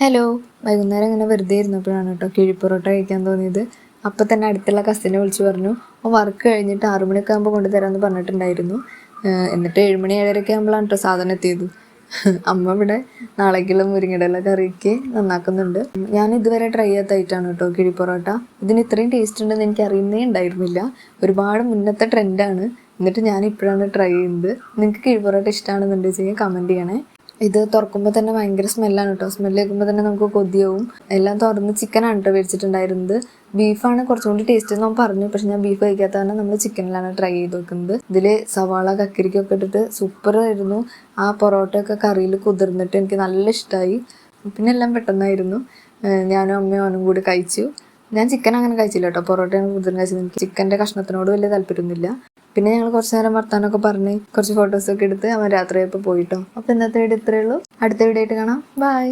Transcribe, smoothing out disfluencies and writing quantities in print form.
Hello. വൈകുന്നേരം ഇങ്ങനെ വെറുതെ ഇരുന്നപ്പോഴാണ് കേട്ടോ കിഴിപ്പൊറോട്ട കഴിക്കാൻ തോന്നിയത്. അപ്പം തന്നെ അടുത്തുള്ള കസിനെ വിളിച്ച് പറഞ്ഞു വർക്ക് കഴിഞ്ഞിട്ട് 6 മണിയൊക്കെ ആകുമ്പോൾ കൊണ്ടുതരാമെന്ന് പറഞ്ഞിട്ടുണ്ടായിരുന്നു. എന്നിട്ട് 7 മണി 7:30 ആകുമ്പോഴാണ് കേട്ടോ സാധനം എത്തിയത്. അമ്മ ഇവിടെ നാളേക്കുള്ള മുരിങ്ങയില കറിക്ക് നന്നാക്കുന്നുണ്ട്. ഞാൻ ഇതുവരെ ട്രൈ ചെയ്യാത്തതായിട്ടാണ് കേട്ടോ കിഴിപ്പൊറോട്ട. ഇതിന് ഇത്രയും ടേസ്റ്റ് ഉണ്ടെന്ന് എനിക്ക് അറിയുന്നേ ഉണ്ടായിരുന്നില്ല. ഒരുപാട് മുന്നത്തെ ട്രെൻഡാണ്. എന്നിട്ട് ഞാൻ ഇപ്പോഴാണ് ട്രൈ ചെയ്യുന്നത്. നിങ്ങൾക്ക് കിഴിപ്പൊറോട്ട ഇഷ്ടമാണെന്നുണ്ടെങ്കിൽ കമൻറ്റ് ചെയ്യണേ. ഇത് തുറക്കുമ്പോൾ തന്നെ ഭയങ്കര സ്മെല്ലാണ് കേട്ടോ. സ്മെല്ല് കേൾക്കുമ്പോൾ തന്നെ നമുക്ക് കൊതിയാവും. എല്ലാം തുറന്ന് ചിക്കനാണ് കേട്ടോ മേടിച്ചിട്ടുണ്ടായിരുന്നത്. ബീഫാണ് കുറച്ചും കൂടി ടേസ്റ്റ് എന്ന് പറഞ്ഞു. പക്ഷെ ഞാൻ ബീഫ് കഴിക്കാത്ത കാരണം നമ്മൾ ചിക്കനിലാണ് ട്രൈ ചെയ്ത് വെക്കുന്നത്. ഇതിൽ സവാള കക്കരിക്കൊക്കെ ഇട്ടിട്ട് സൂപ്പറായിരുന്നു. ആ പൊറോട്ടയൊക്കെ കറിയിൽ കുതിർന്നിട്ട് എനിക്ക് നല്ല ഇഷ്ടമായി. പിന്നെ എല്ലാം പെട്ടെന്നായിരുന്നു. ഞാനും അമ്മയും അവനും കൂടി കഴിച്ചു. ഞാൻ ചിക്കൻ അങ്ങനെ കഴിച്ചില്ല കേട്ടോ. പൊറോട്ടയാണ് കൂടുതലും കഴിച്ചത്. എനിക്ക് ചിക്കൻ്റെ കഷ്ണത്തിനോട് വലിയ താല്പര്യമൊന്നുമില്ല. പിന്നെ ഞങ്ങൾ കുറച്ച് നേരം വർത്താനമൊക്കെ പറഞ്ഞ് കുറച്ച് ഫോട്ടോസൊക്കെ എടുത്ത് അവൻ രാത്രിയായപ്പോൾ പോയിട്ടോ. അപ്പോൾ ഇന്നത്തെ വീഡിയോ ഇത്രയേ ഉള്ളൂ. അടുത്ത വീഡിയോ ആയിട്ട് കാണാം. ബൈ.